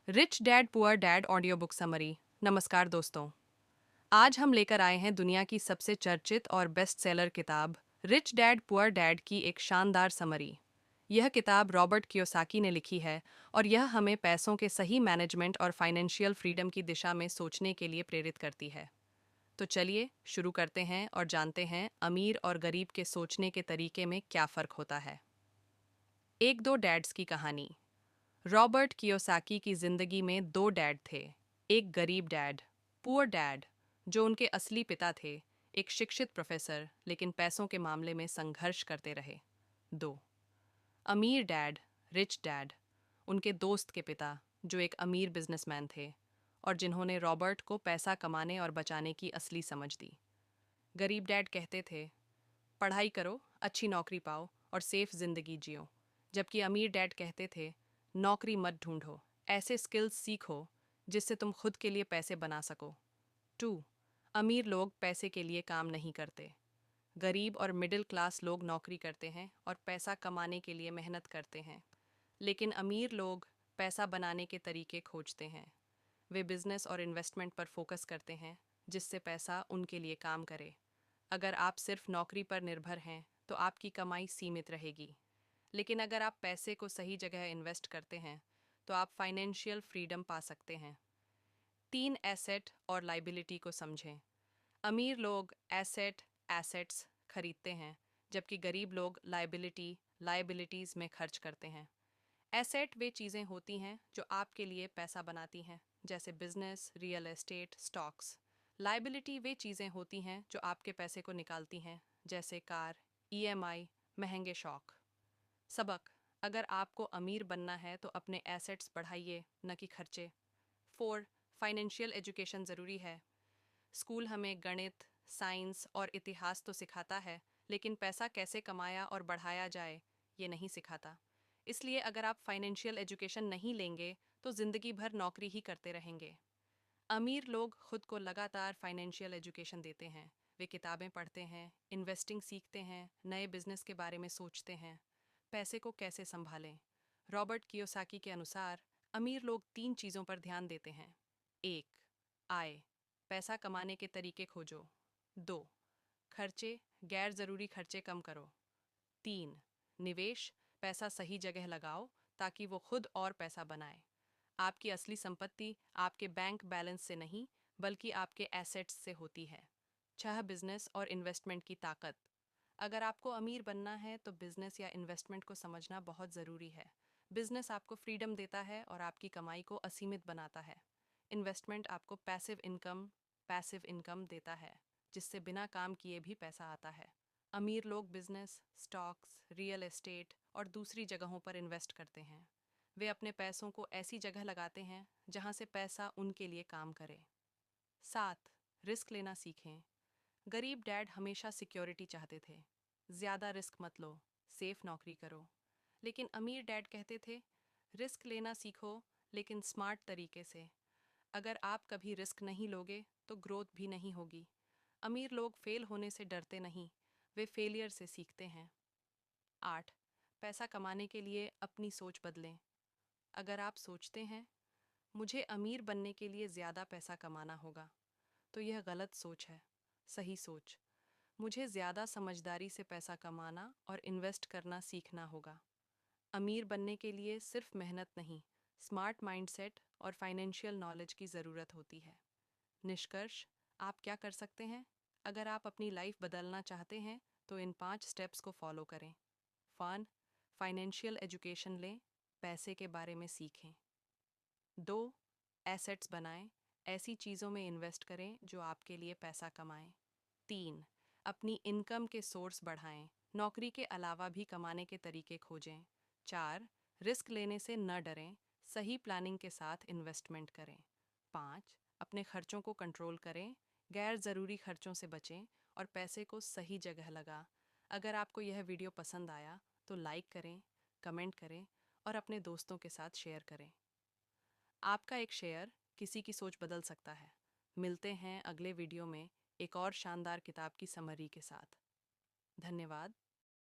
Rich dad poor dad audio book summary. नमस्कार दोस्तों, आज हम लेकर आए हैं दुनिया की सबसे चर्चित और बेस्ट सेलर किताब रिच डैड पुअर डैड की एक शानदार समरी। यह किताब रॉबर्ट कियोसाकी ने लिखी है और यह हमें पैसों के सही मैनेजमेंट और फाइनेंशियल फ्रीडम की दिशा में सोचने के लिए प्रेरित करती है। तो चलिए शुरू करते हैं और जानते हैं अमीर और गरीब के सोचने के तरीके में क्या फ़र्क होता है। एक दो डैड्स की कहानी। रॉबर्ट कियोसाकी की जिंदगी में दो डैड थे। एक गरीब डैड, पुअर डैड, जो उनके असली पिता थे, एक शिक्षित प्रोफेसर लेकिन पैसों के मामले में संघर्ष करते रहे। दो अमीर डैड, रिच डैड, उनके दोस्त के पिता, जो एक अमीर बिजनेसमैन थे और जिन्होंने रॉबर्ट को पैसा कमाने और बचाने की असली समझ दी। गरीब डैड कहते थे, पढ़ाई करो, अच्छी नौकरी पाओ और सेफ जिंदगी जियो। जबकि अमीर डैड कहते थे, नौकरी मत ढूंढो, ऐसे स्किल्स सीखो जिससे तुम खुद के लिए पैसे बना सको। टू अमीर लोग पैसे के लिए काम नहीं करते। गरीब और मिडिल क्लास लोग नौकरी करते हैं और पैसा कमाने के लिए मेहनत करते हैं। लेकिन अमीर लोग पैसा बनाने के तरीके खोजते हैं। वे बिजनेस और इन्वेस्टमेंट पर फोकस करते हैं जिससे पैसा उनके लिए काम करे। अगर आप सिर्फ नौकरी पर निर्भर हैं तो आपकी कमाई सीमित रहेगी। लेकिन अगर आप पैसे को सही जगह इन्वेस्ट करते हैं तो आप फाइनेंशियल फ्रीडम पा सकते हैं। तीन एसेट और लाइबिलिटी को समझें। अमीर लोग एसेट्स खरीदते हैं, जबकि गरीब लोग लाइबिलिटीज़ में खर्च करते हैं। एसेट वे चीज़ें होती हैं जो आपके लिए पैसा बनाती हैं, जैसे business, real estate, stocks. Liability वे चीज़ें होती हैं जो आपके पैसे को निकालती हैं, जैसे कार, ईएमआई, महंगे शौक। सबक: अगर आपको अमीर बनना है तो अपने एसेट्स बढ़ाइए, न कि खर्चे। 4. फाइनेंशियल एजुकेशन ज़रूरी है। स्कूल हमें गणित, साइंस और इतिहास तो सिखाता है, लेकिन पैसा कैसे कमाया और बढ़ाया जाए, ये नहीं सिखाता। इसलिए अगर आप फाइनेंशियल एजुकेशन नहीं लेंगे तो ज़िंदगी भर नौकरी ही करते रहेंगे। अमीर लोग खुद को लगातार फाइनेंशियल एजुकेशन देते हैं। वे किताबें पढ़ते हैं, इन्वेस्टिंग सीखते हैं, नए बिजनेस के बारे में सोचते हैं, पैसे को कैसे संभालें। रॉबर्ट कियोसाकी के अनुसार अमीर लोग तीन चीज़ों पर ध्यान देते हैं। एक, आय, पैसा कमाने के तरीके खोजो। दो, खर्चे, गैर ज़रूरी खर्चे कम करो। तीन, निवेश, पैसा सही जगह लगाओ ताकि वो खुद और पैसा बनाए। आपकी असली संपत्ति आपके बैंक बैलेंस से नहीं, बल्कि आपके एसेट्स से होती है। छह, बिजनेस और इन्वेस्टमेंट की ताकत। अगर आपको अमीर बनना है तो बिजनेस या इन्वेस्टमेंट को समझना बहुत ज़रूरी है। बिजनेस आपको फ्रीडम देता है और आपकी कमाई को असीमित बनाता है। इन्वेस्टमेंट आपको पैसिव इनकम देता है, जिससे बिना काम किए भी पैसा आता है। अमीर लोग बिजनेस, स्टॉक्स, रियल एस्टेट और दूसरी जगहों पर इन्वेस्ट करते हैं। वे अपने पैसों को ऐसी जगह लगाते हैं जहां से पैसा उनके लिए काम करे। 7. रिस्क लेना सीखें। गरीब डैड हमेशा सिक्योरिटी चाहते थे। ज़्यादा रिस्क मत लो, सेफ नौकरी करो। लेकिन अमीर डैड कहते थे, रिस्क लेना सीखो, लेकिन स्मार्ट तरीके से। अगर आप कभी रिस्क नहीं लोगे तो ग्रोथ भी नहीं होगी। अमीर लोग फेल होने से डरते नहीं, वे फेलियर से सीखते हैं। 8. पैसा कमाने के लिए अपनी सोच बदलें। अगर आप सोचते हैं, मुझे अमीर बनने के लिए ज़्यादा पैसा कमाना होगा, तो यह गलत सोच है। सही सोच: मुझे ज़्यादा समझदारी से पैसा कमाना और इन्वेस्ट करना सीखना होगा। अमीर बनने के लिए सिर्फ मेहनत नहीं, स्मार्ट माइंडसेट और फाइनेंशियल नॉलेज की ज़रूरत होती है। निष्कर्ष: आप क्या कर सकते हैं? अगर आप अपनी लाइफ बदलना चाहते हैं तो इन 5 स्टेप्स को फॉलो करें। वन, फाइनेंशियल एजुकेशन लें, पैसे के बारे में सीखें। 2. एसेट्स बनाएं, ऐसी चीज़ों में इन्वेस्ट करें जो आपके लिए पैसा कमाएं। 3. अपनी इनकम के सोर्स बढ़ाएं, नौकरी के अलावा भी कमाने के तरीके खोजें। 4. रिस्क लेने से न डरें, सही प्लानिंग के साथ इन्वेस्टमेंट करें। 5. अपने खर्चों को कंट्रोल करें, गैर ज़रूरी खर्चों से बचें और पैसे को सही जगह लगा। अगर आपको यह वीडियो पसंद आया तो लाइक करें, कमेंट करें और अपने दोस्तों के साथ शेयर करें। आपका एक शेयर किसी की सोच बदल सकता है। मिलते हैं अगले वीडियो में एक और शानदार किताब की समरी के साथ। धन्यवाद।